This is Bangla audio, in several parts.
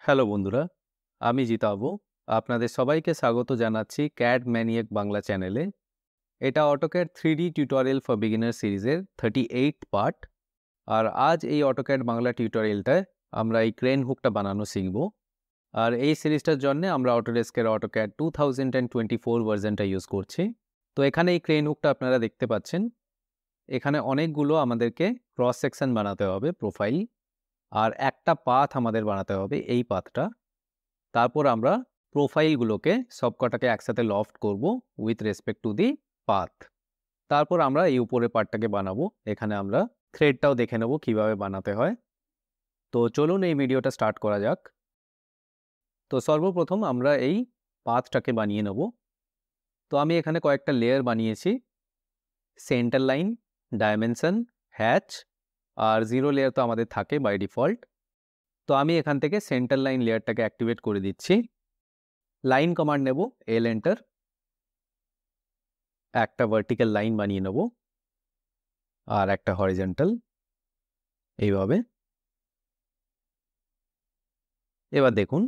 হ্যালো বন্ধুরা, আমি জিতাবো। আপনাদের সবাইকে স্বাগত জানাচ্ছি ক্যাড ম্যানিয়াক বাংলা চ্যানেলে। এটা AutoCAD 3D tutorial for beginner সিরিজের 38th পার্ট। আর আজ এই অটোক্যাড বাংলা টিউটোরিয়ালটায় আমরা এই ক্রেন হুকটা বানানো শিখব। আর এই সিরিজটার জন্য আমরা অটোডেস্কের অটোক্যাড 2024 ভার্সনটা ইউজ করছি। তো এখানে এই ক্রেন হুকটা আপনারা দেখতে পাচ্ছেন। এখানে অনেকগুলো আমাদেরকে ক্রস সেকশন বানাতে হবে, প্রোফাইল, আর একটা পাথ আমাদের বানাতে হবে, এই পাথটা। তারপর আমরা প্রোফাইলগুলোকে সবকটাকে একসাথে লফট করব with respect to the path. তারপর আমরা এই উপরের পার্টটাকে বানাবো। এখানে আমরা থ্রেডটাও দেখে নেব কিভাবে বানাতে হয়। তো চলুন এই ভিডিওটা স্টার্ট করা যাক। তো সর্বপ্রথম আমরা এই পাথটাকে বানিয়ে নেব। তো আমি এখানে কয়েকটা লেয়ার বানিয়েছি, সেন্টার লাইন, ডাইমেনশন, হ্যাচ আর জিরো লেয়ার তো আমাদের থাকে বাই ডিফল্ট। তো আমি এখান থেকে সেন্টার লাইন লেয়ারটাকে অ্যাক্টিভেট করে দিচ্ছি। লাইন কমান্ড নেব, এল এন্টার, একটা ভার্টিক্যাল লাইন বানিয়ে নেব আর একটা হরিজন্টাল, এইভাবে। এবার দেখুন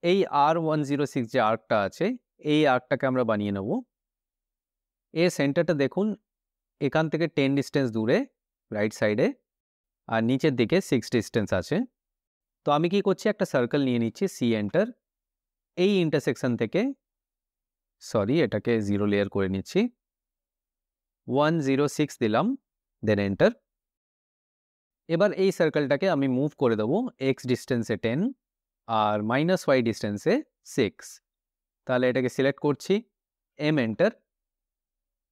এই R106 যে আর্কটা আছে, এই আর্কটাকে আমরা বানিয়ে নেব। এর সেন্টারটা দেখুন এখান থেকে 10 ডিস্টেন্স দূরে রাইট সাইডে, আর নিচের দিকে 6 ডিস্টেন্স আছে। তো আমি কি করছি, একটা সার্কেল নিয়ে নিচ্ছি, সি এন্টার। এই ইন্টারসেকশন থেকে, সরি এটাকে জিরো লেয়ার করে নিচ্ছি, 106 দিলাম, দেন এন্টার। এবার এই সার্কেলটাকে আমি মুভ করে দেবো এক্স ডিস্টেন্সে 10 আর -y ডিস্টেন্সে 6। তাহলে এটাকে সিলেক্ট করছি, এম এন্টার।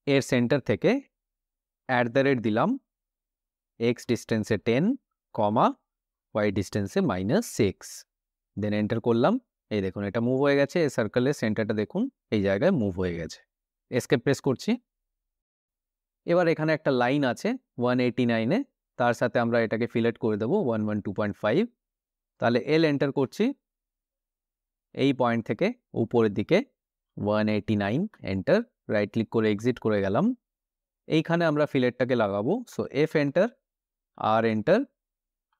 এর সেন্টার থেকে @ দিলাম এক্স ডিস্টেন্সে 10, y ডিস্টেন্সে -6, দেন এন্টার করলাম। এই দেখুন এটা মুভ হয়ে গেছে। এই সার্কেলের সেন্টারটা দেখুন এই জায়গায় মুভ হয়ে গেছে। এসকেপ প্রেস করছি। এবার এখানে একটা লাইন আছে 189-এ, তার সাথে আমরা এটাকে ফিলেট করে দেবো 112.5। তাহলে এল এন্টার করছি, এই পয়েন্ট থেকে উপরের দিকে 189, এন্টার। রাইট ক্লিক করে এক্সিট করে গেলাম। এইখানে আমরা ফিলেটটাকে লাগাবো। সো এফ এন্টার, আর এন্টার,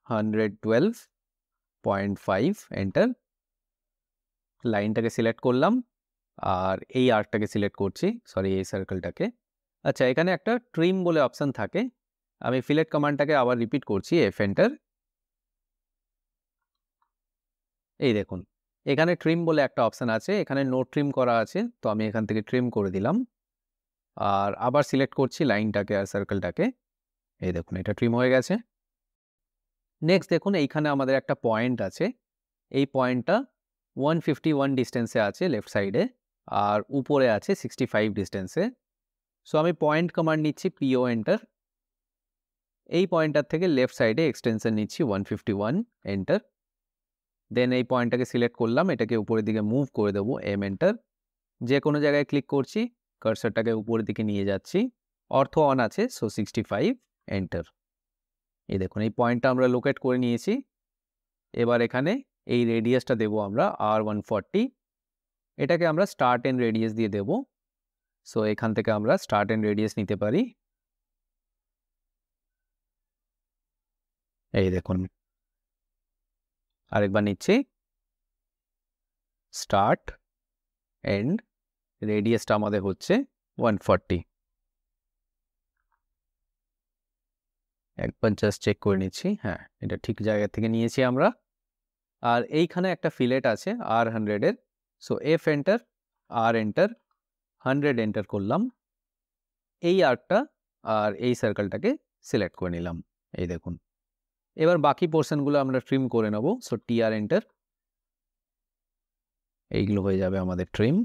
112.5, এন্টার। লাইনটাকে সিলেক্ট করলাম আর এই আর্কটাকে সিলেক্ট করছি, সরি এই সার্কেলটাকে। আচ্ছা, এখানে একটা ট্রিম বলে অপশান থাকে। আমি ফিলেট কমান্ডটাকে আবার রিপিট করছি, এফ এন্টার। এই দেখুন এখানে ট্রিম বলে একটা অপশান আছে, এখানে নো ট্রিম করা আছে, তো আমি এখান থেকে ট্রিম করে দিলাম। আর আবার সিলেক্ট করছি লাইনটাকে আর সার্কেলটাকে। এই দেখুন এটা ট্রিম হয়ে গেছে। নেক্সট দেখুন এইখানে আমাদের একটা পয়েন্ট আছে, এই পয়েন্টটা 151 ডিস্টেন্সে আছে লেফট সাইডে, আর উপরে আছে 65 ডিস্টেন্সে। সো আমি পয়েন্ট কমান্ড নিচ্ছি, পিও এন্টার। এই পয়েন্টার থেকে লেফট সাইডে এক্সটেনশন নিচ্ছি 151, এন্টার। দেন এই পয়েন্টটাকে সিলেক্ট করলাম, এটাকে উপরের দিকে মুভ করে দেবো, এম এন্টার। যে কোনো জায়গায় ক্লিক করছি, কার্সারটাকে উপরের দিকে নিয়ে যাচ্ছি, অর্থ অন আছে, সো 65, এন্টার। এই দেখুন এই পয়েন্টটা আমরা লোকেট করে নিয়েছি। এবার এখানে এই রেডিয়াসটা দেবো আমরা R140, এটাকে আমরা স্টার্ট এন্ড রেডিয়াস দিয়ে দেবো। সো এখান থেকে আমরা স্টার্ট এন্ড রেডিয়াস নিতে পারি। এই দেখুন আরেকবার নিচ্ছি, স্টার্ট এন্ড রেডিয়াসটা আমাদের হচ্ছে 140। একবার জাস্ট চেক করে নিচ্ছি, হ্যাঁ এটা ঠিক জায়গা থেকে নিয়েছি আমরা। আর এইখানে একটা ফিলেট আছে R100-এর, সো এফ এন্টার, আর এন্টার, 100 এন্টার করলাম। এই আর্কটা আর এই সার্কেলটাকে সিলেক্ট করে নিলাম। এই দেখুন এবার বাকি পোর্শনগুলো আমরা ট্রিম করে নেব। সো টিআর এন্টার, এইগুলো হয়ে যাবে আমাদের ট্রিম।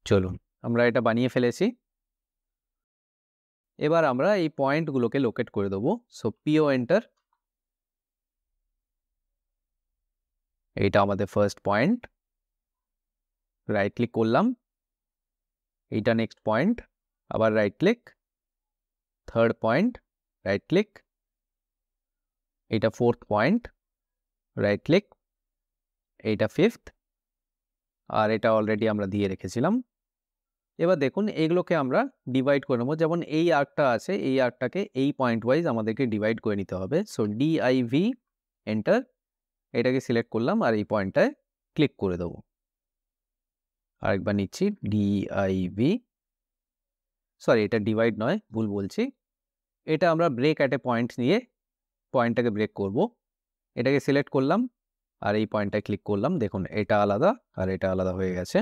চলুন আমরা এটা বানিয়ে ফেলেছি। এবার আমরা এই পয়েন্টগুলোকে লোকেট করে দেবো। সো পিও এন্টার, এইটা আমাদের ফার্স্ট পয়েন্ট। রাইট ক্লিক করলাম, এইটা নেক্সট পয়েন্ট, আবার right click, third point, right click, এইটা ফোর্থ পয়েন্ট, রাইট ক্লিক, এইটা ফিফথ, আর এটা অলরেডি আমরা দিয়ে রেখেছিলাম। এবার দেখুন এগুলোকে আমরা ডিভাইড করে নেবো। যেমন এই আর্কটা আছে, এই আর্কটাকে এই পয়েন্ট ওয়াইজ আমাদেরকে ডিভাইড করে নিতে হবে। সো ডিআইভি এন্টার, এটাকে সিলেক্ট করলাম আর এই পয়েন্টটায় ক্লিক করে দেবো। আরেকবার নিচ্ছি ডিআইভি, সরি এটা ডিভাইড নয়, ভুল বলছি। এটা আমরা ব্রেক অ্যাট এ পয়েন্ট নিয়ে পয়েন্টটাকে ব্রেক করব। এটাকে সিলেক্ট করলাম আর এই পয়েন্টটায় ক্লিক করলাম। দেখুন এটা আলাদা আর এটা আলাদা হয়ে গেছে।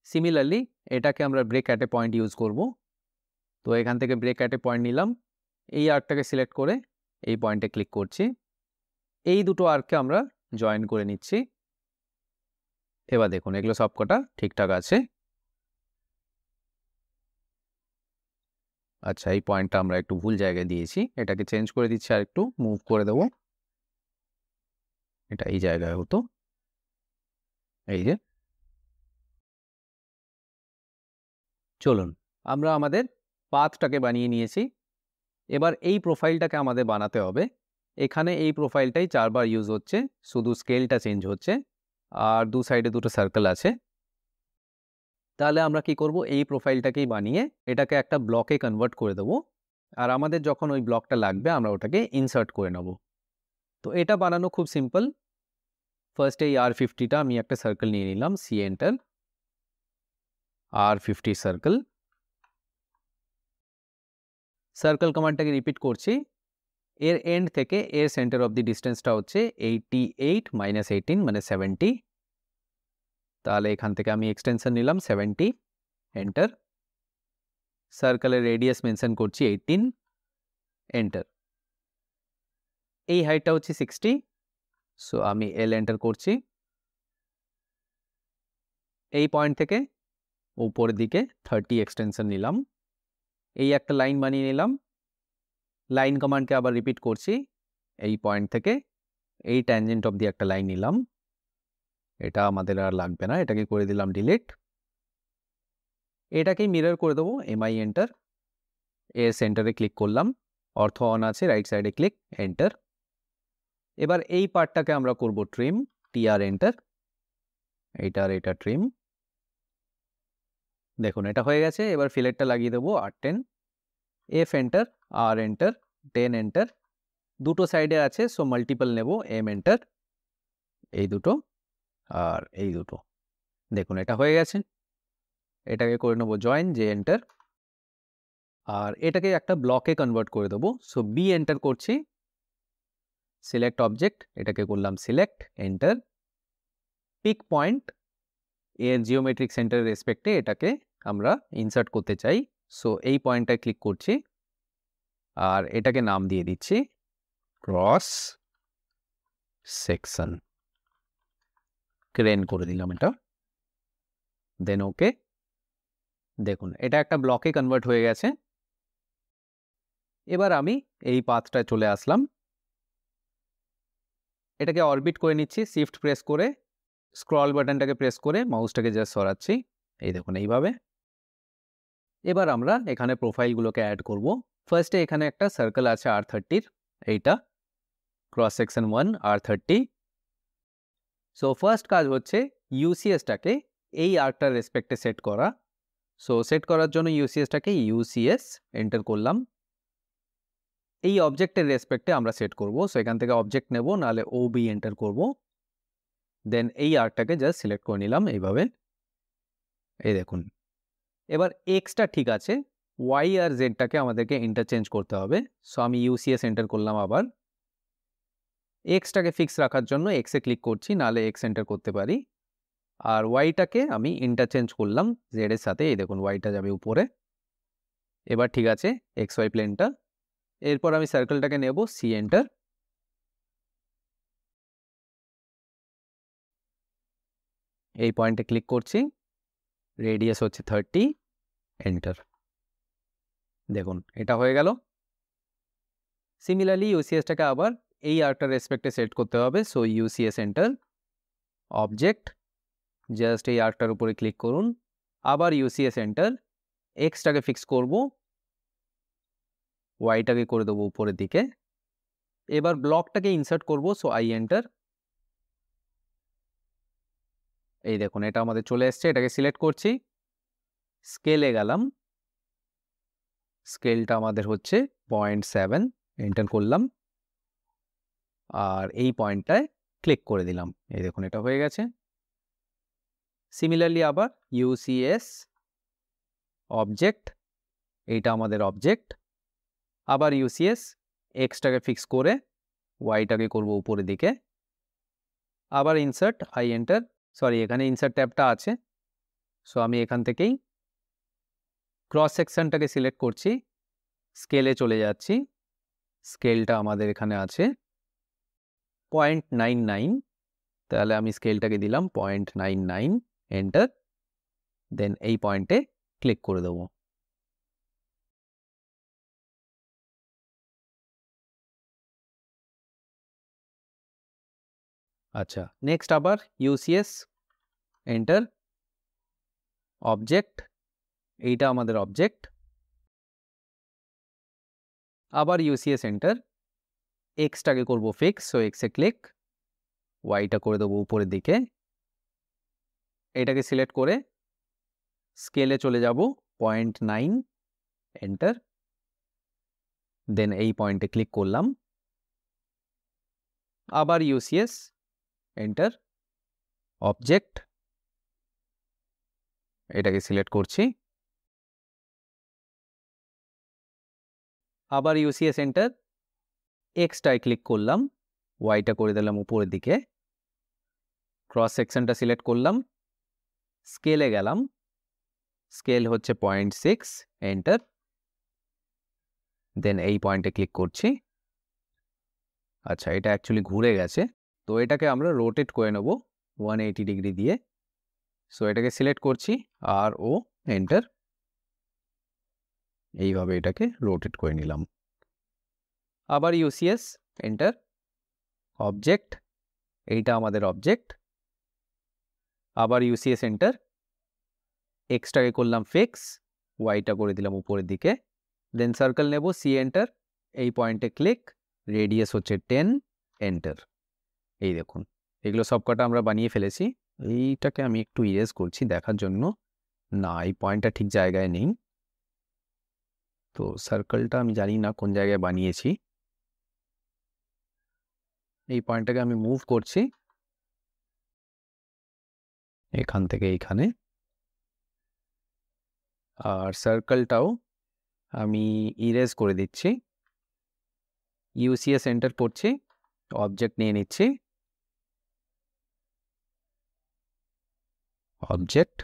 সিমিলারলি এটাকে আমরা break at a point use করব। তো এখান থেকে ব্রেক অ্যাট এ পয়েন্ট নিলাম, এই আর্কটাকে সিলেক্ট করে এই পয়েন্টে ক্লিক করছি। এই দুটো আর্ককে আমরা জয়েন করে নিচ্ছি। এবার দেখুন এগুলো সবকটা ঠিকঠাক আছে। আচ্ছা, এই পয়েন্টটা আমরা একটু ভুল জায়গায় দিয়েছি, এটাকে চেঞ্জ করে দিচ্ছি আর একটু মুভ করে দেবো। এটা এই জায়গায় হতো, এই যে। চলুন আমরা আমাদের পাথটাকে বানিয়ে নিয়েছি। এবার এই প্রোফাইলটাকে আমাদের বানাতে হবে। এখানে এই প্রোফাইলটাই 4 বার ইউজ হচ্ছে, শুধু স্কেলটা চেঞ্জ হচ্ছে আর দু সাইডে দুটো সার্কেল আছে। তাহলে আমরা কি করব, এই প্রোফাইলটাকেই বানিয়ে এটাকে একটা ব্লকে কনভার্ট করে দেবো। আর আমাদের যখন ওই ব্লকটা লাগবে আমরা ওটাকে ইনসার্ট করে নেব। তো এটা বানানো খুব সিম্পল। ফার্স্টে এই R50টা আমি একটা সার্কেল নিয়ে নিলাম, C enter, R50 circle. Circle কমান্ডটাকে রিপিট করছি। এর এন্ড থেকে এর সেন্টার অফ দি ডিস্টেন্সটা হচ্ছে 88 - 18 মানে 70। তাহলে এখান থেকে আমি এক্সটেনশন নিলাম 70, এন্টার। সার্কেলের রেডিয়াস মেনশন করছি 18, এন্টার। এই হাইটটা হচ্ছে 60, সো আমি এল এন্টার করছি। এই পয়েন্ট থেকে উপরের দিকে 30 এক্সটেনশন নিলাম। এই একটা লাইন বানিয়ে নিলাম। লাইন কমান্ডকে আবার রিপিট করছি। এই পয়েন্ট থেকে এই ট্যানজেন্ট অফ দি একটা লাইন নিলাম। এটা আমাদের আর লাগবে না, এটাকে করে দিলাম ডিলিট। এটাকেই মিরর করে দেবো, এমআই এন্টার। এর সেন্টারে ক্লিক করলাম, অর্থ অন আছে, রাইট সাইডে ক্লিক, এন্টার। এবার এই পার্টটাকে আমরা করব ট্রিম, টিআর এন্টার। এইটার এটা ট্রিম। দেখুন এটা হয়ে গেছে। এবার ফিলেটটা লাগিয়ে দেবো R10, এফ এন্টার, আর এন্টার, 10 এন্টার। দুটো সাইডে আছে, সো মাল্টিপল নেব, এম এন্টার, এই দুটো আর এই দুটো। দেখুন এটা হয়ে গেছে। এটাকে করে নেবো জয়েন, জে এন্টার। আর এটাকে একটা ব্লকে কনভার্ট করে দেবো, সো বি এন্টার করছি। সিলেক্ট অবজেক্ট, এটাকে করলাম সিলেক্ট, এন্টার। পিক পয়েন্ট, এর জিওমেট্রিক সেন্টারের রেসপেক্টে এটাকে আমরা ইনসার্ট করতে চাই, সো এই পয়েন্টটায় ক্লিক করছি আর এটাকে নাম দিয়ে দিচ্ছি ক্রস সেকশন। ক্রেন করে দিলাম এটা, দেন ওকে। দেখুন এটা একটা ব্লকে কনভার্ট হয়ে গেছে। এবার আমি এই পাথটায় চলে আসলাম। এটাকে অরবিট করে নিচ্ছি, শিফট প্রেস করে স্ক্রল বাটনটাকে প্রেস করে মাউসটাকে জাস্ট সরাচ্ছি, এই দেখুন এইভাবে। এবার আমরা এখানে প্রোফাইলগুলোকে অ্যাড করব। ফার্স্টে এখানে একটা সার্কেল আছে R30, এইটা cross section 1 R30। So first কাজ হচ্ছে ইউসিএসটাকে এই আর্কটার রেসপেক্টে সেট করা। সো সেট করার জন্য ইউসিএসটাকে ইউসিএস এন্টার করলাম। এই অবজেক্টের রেসপেক্টে আমরা সেট করব, সো এখান থেকে অবজেক্ট নেব, নাহলে ওবি এন্টার করব। দেন এই আর্কটাকে জাস্ট সিলেক্ট করে নিলাম এইভাবে, এই দেখুন। এবার এক্সটা ঠিক আছে, ওয়াই আর জেডটাকে আমাদেরকে ইন্টারচেঞ্জ করতে হবে। সো আমি ইউসিএস এন্টার করলাম আবার। এক্সটাকে ফিক্স রাখার জন্য এক্সে ক্লিক করছি, নাহলে এক্স এন্টার করতে পারি। আর ওয়াইটাকে আমি ইন্টারচেঞ্জ করলাম জেড এর সাথে, এই দেখুন ওয়াইটা যাবে উপরে। এবার ঠিক আছে এক্স ওয়াই প্লেনটা। এরপর আমি সার্কেলটাকে নেব, সি এন্টার। এই পয়েন্টে ক্লিক করছি, রেডিয়াস হচ্ছে 30, এন্টার। দেখুন এটা হয়ে গেল। সিমিলারলি ইউসিএসটাকে আবার এই আর্কটার রেসপেক্টে সেট করতে হবে, so UCS enter, object, just এই আর্কটার উপরে ক্লিক করুন, আবার ইউসিএস এন্টার। এক্সটাকে ফিক্স করব, ওয়াইটাকে করে দেবো উপরের দিকে। এবার ব্লকটাকে ইনসার্ট করব, সো আই এন্টার। এই দেখুন এটা আমাদের চলে এসছে, এটাকে সিলেক্ট করছি, স্কেলে গেলাম, স্কেলটা আমাদের হচ্ছে 0.7, এন্টার করলাম আর এই পয়েন্টটায় ক্লিক করে দিলাম। এই দেখুন এটা হয়ে গেছে। সিমিলারলি আবার ইউসিএস অবজেক্ট, এইটা আমাদের অবজেক্ট, আবার ইউসিএস এক্সটাকে ফিক্স করে ওয়াইটাকে করব উপরের দিকে, আবার ইনসার্ট আই এন্টার, সরি এখানে ইনসার্ট ট্যাবটা আছে, সো আমি এখান থেকেই ক্রস সেকশনটাকে সিলেক্ট করছি, স্কেলে চলে যাচ্ছি, স্কেলটা আমাদের এখানে আছে 0.99, তাহলে আমি স্কেলটাকে দিলাম 0.99, এন্টার, দেন এই পয়েন্টে ক্লিক করে দেবো। আচ্ছা, নেক্সট আবার ইউসিএস এন্টার, অবজেক্ট, এইটা আমাদের অবজেক্ট, আবার ইউসিএস এন্টার, এক্সটাকে করব ফিক্স, সো এক্সে ক্লিক, ওয়াইটা করে দেবো উপরের দিকে, এটাকে সিলেক্ট করে স্কেলে চলে যাব 0.9, এন্টার, দেন এই পয়েন্টে ক্লিক করলাম, আবার ইউসিএস এন্টার, অবজেক্ট, এটাকে সিলেক্ট করছি, আবার ইউসিএস এন্টার, এক্সটায় ক্লিক করলাম, ওয়াইটা করে দিলাম উপরের দিকে, ক্রস সেকশনটা সিলেক্ট করলাম, স্কেলে গেলাম, স্কেল হচ্ছে 0.6, এন্টার, দেন এই পয়েন্টে ক্লিক করছি। আচ্ছা, এটা অ্যাকচুয়ালি ঘুরে গেছে, তো এটাকে আমরা রোটেট করে নেব 180 ডিগ্রি দিয়ে, সো এটাকে সিলেক্ট করছি আর ও এন্টার, এইভাবে এটাকে রোটেট করে নিলাম। আবার ইউসিএস এন্টার, অবজেক্ট, এইটা আমাদের অবজেক্ট, আবার ইউসিএস এন্টার, এক্সটাকে করলাম ফিক্স, ওয়াইটা করে দিলাম উপরের দিকে, দেন সার্কেল নেব, সি এন্টার, এই পয়েন্টে ক্লিক, রেডিয়াস হচ্ছে 10, এন্টার। এই দেখুন এগুলো সবকটা আমরা বানিয়ে ফেলেছি। এইটাকে আমি একটু ইরেজ করছি দেখার জন্য, না এই পয়েন্টটা ঠিক জায়গায় নেই, তো সার্কেলটা আমি জানি না কোন জায়গায় বানিয়েছি, এই পয়েন্টটাকে আমি মুভ করছি এখান থেকে এইখানে, আর সার্কেলটাও আমি ইরেজ করে দিচ্ছি, ইউসিএস এন্টার করছি, অবজেক্ট নিয়ে নিচ্ছি, অবজেক্ট,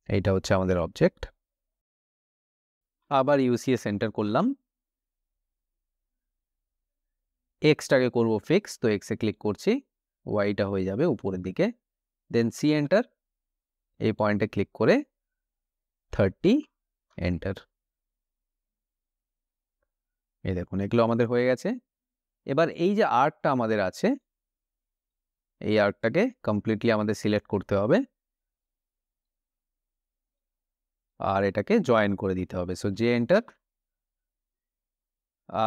এইটা হচ্ছে আমাদের অবজেক্ট, আবার ইউসিএস এন্টার করলাম, এক্সটাকে করব ফিক্স, তো এক্সে ক্লিক করছি, ওয়াইটা হয়ে যাবে উপরের দিকে, দেন সি এন্টার, এই পয়েন্টে ক্লিক করে 30, এন্টার। এই দেখুন এগুলো আমাদের হয়ে গেছে। এবার এই যে আর্কটা আমাদের আছে, এই আর্কটাকে কমপ্লিটলি আমাদের সিলেক্ট করতে হবে আর এটাকে জয়েন করে দিতে হবে, সো জে এন্টার।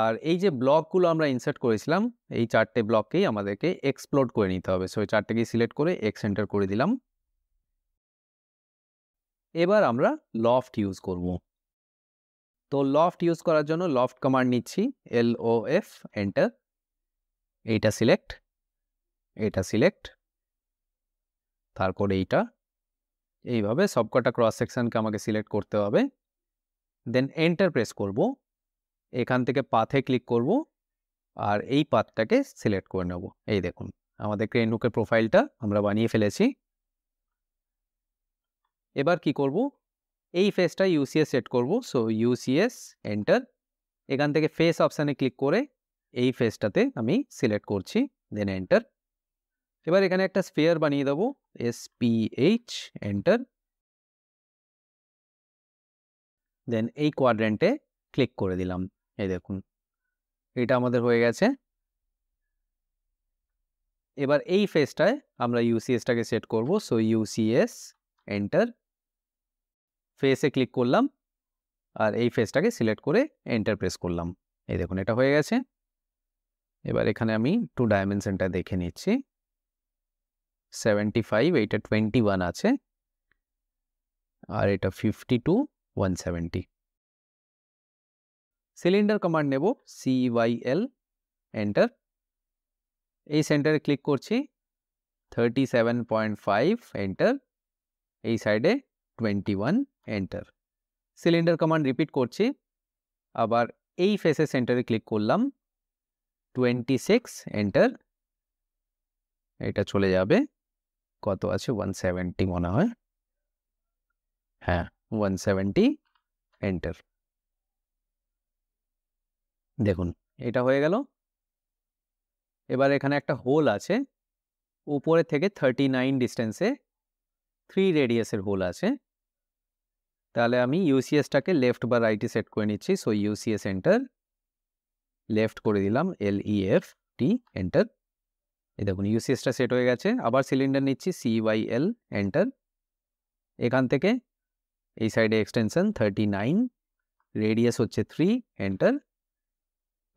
আর এই যে ব্লকগুলো আমরা ইনসার্ট করেছিলাম, এই চারটে ব্লককেই আমাদেরকে এক্সপ্লোড করে নিতে হবে, সো এই চারটেকেই সিলেক্ট করে এক্স এন্টার করে দিলাম। এবার আমরা লফট ইউজ করব, তো লফট ইউজ করার জন্য লফট কমান্ড নিচ্ছি, LOF এন্টার, এইটা সিলেক্ট, এটা সিলেক্ট, তারপর এইটা, এইভাবে সবকটা ক্রস সেকশনকে আমাকে সিলেক্ট করতে হবে, দেন এন্টার প্রেস করব, এখান থেকে পাথে ক্লিক করব আর এই পাথটাকে সিলেক্ট করে নেব। এই দেখুন আমাদের ক্রেন হুকের প্রোফাইলটা আমরা বানিয়ে ফেলেছি। এবার কি করব, এই ফেসটা ইউসিএস সেট করব, সো ইউসিএস এন্টার, এখান থেকে ফেস অপশানে ক্লিক করে এই ফেসটাতে আমি সিলেক্ট করছি, দেন এন্টার। এবার এখানে একটা স্ফিয়ার বানিয়ে দেবো, SPH এন্টার, দেন এই কোয়াড্রেন্টে ক্লিক করে দিলাম। এই দেখুন এটা আমাদের হয়ে গেছে। এবার এই ফেসটায় আমরা ইউসিএসটাকে সেট করব, সো ইউসিএস এন্টার, ফেসে ক্লিক করলাম আর এই ফেসটাকে সিলেক্ট করে এন্টার প্রেস করলাম। এই দেখুন এটা হয়ে গেছে। এবার এখানে আমি 2 ডাইমেনশনটা দেখে নিচ্ছি, 75, এইটা 21 আছে, আর এটা 52 170। সিলিন্ডার কমান্ড নেব CYL, এন্টার। এই সেন্টারে ক্লিক করছি, 37.5, এন্টার। এই সাইডে 21, এন্টার। সিলিন্ডার কমান্ড রিপিট করছি, আবার এই ফেসের সেন্টারে ক্লিক করলাম, 26, এন্টার। এটা চলে যাবে, কত আছে 170 মনে হয়, হ্যাঁ 170, এন্টার। দেখুন এটা হয়ে গেল। এবার এখানে একটা হোল আছে, উপরে থেকে 39 ডিস্টেন্সে 3 রেডিয়াসের হোল আছে। তাহলে আমি ইউসিএসটাকে লেফট বা রাইটে সেট করে নিচ্ছি। So UCS, enter. লেফট করে দিলাম, LEFT, এন্টার। এই দেখুন ইউসিএসটা সেট হয়ে গেছে। আবার সিলিন্ডার নিচ্ছি, CYL, এন্টার। এখান থেকে এই সাইডে এক্সটেনশন 39, রেডিয়াস হচ্ছে 3, এন্টার।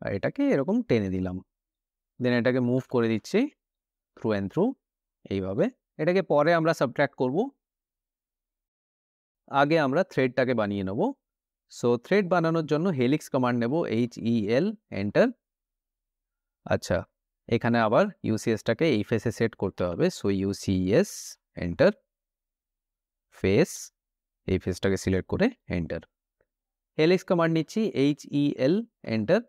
আর এটাকে এরকম টেনে দিলাম, দেন এটাকে মুভ করে দিচ্ছি থ্রু অ্যান্ড থ্রু, এইভাবে। এটাকে পরে আমরা সাবট্র্যাক্ট করব, আগে আমরা থ্রেডটাকে বানিয়ে নেব। সো থ্রেড বানানোর জন্য হেলিক্স কমান্ড নেব, HEL, এন্টার। আচ্ছা, এখানে আবার ইউসিএসটাকে এই ফেসে সেট করতে হবে। So UCS, enter. ফেস, এই ফেসটাকে সিলেক্ট করে এন্টার। হেলিক্স কমান্ড নিচ্ছি, HEL, এন্টার।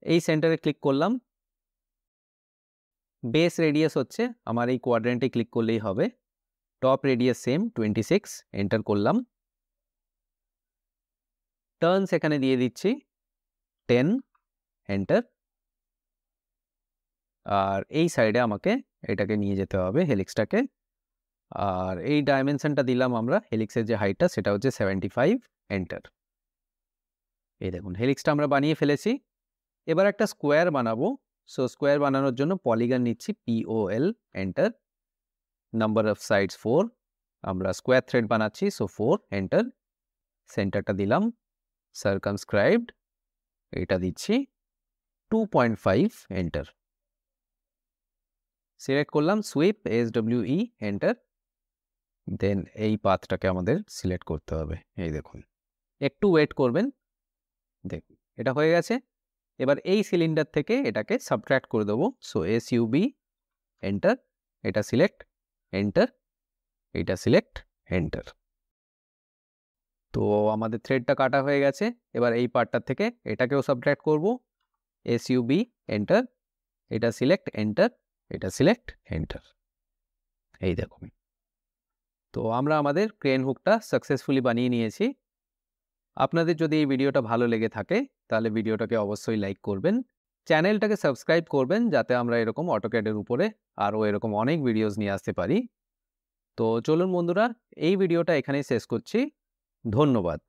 এই সেন্টারে ক্লিক করলাম। বেস রেডিয়াস হচ্ছে আমার এই কোয়াড্রেন্টে ক্লিক করলেই হবে। টপ রেডিয়াস সেম 26, এন্টার করলাম। টার্নস এখানে দিয়ে দিচ্ছি 10, এন্টার। আর এই সাইডে আমাকে এটাকে নিয়ে যেতে হবে, হেলিক্সটাকে। আর এই ডাইমেনশনটা দিলাম আমরা, হেলিক্সের যে হাইটটা সেটা হচ্ছে 75, এন্টার। এই দেখুন হেলিক্সটা আমরা বানিয়ে ফেলেছি। এবার একটা স্কোয়ার বানাবো। সো স্কোয়ার বানানোর জন্য পলিগন নিচ্ছি, POL, enter. Number of sides 4, আমরা স্কোয়ার থ্রেড বানাচ্ছি, সো 4, এন্টার। সেন্টারটা দিলাম, সার্কামস্ক্রাইবড, এটা দিচ্ছি 2.5, এন্টার। সিলেক্ট করলাম, সুইপ, SWE, এন্টার। দেন এই পাথটাকে আমাদের সিলেক্ট করতে হবে। এই দেখুন, একটু ওয়েট করবেন, দেখুন এটা হয়ে গেছে। এবার এই সিলিন্ডার থেকে এটাকে সাবট্র্যাক্ট করে দেবো। So SUB, enter. এটা সিলেক্ট, এন্টার। এটা সিলেক্ট, এন্টার। তো আমাদের থ্রেডটা কাটা হয়ে গেছে। এবার এই পার্টটার থেকে এটাকেও সাবট্র্যাক্ট করব। SUB, enter. এটা সিলেক্ট, এন্টার। এটা সিলেক্ট, এন্টার। এই দেখুন, তো আমরা আমাদের ক্রেন হুকটা সাকসেসফুলি বানিয়ে নিয়েছি। আপনাদের যদি এই ভিডিওটা ভালো লেগে থাকে তাহলে ভিডিওটাকে অবশ্যই লাইক করবেন, চ্যানেলটাকে সাবস্ক্রাইব করবেন, যাতে আমরা এরকম অটোক্যাডের উপরে আরও এরকম অনেক ভিডিওস নিয়ে আসতে পারি। তো চলুন বন্ধুরা, এই ভিডিওটা এখানেই শেষ করছি। ধন্যবাদ।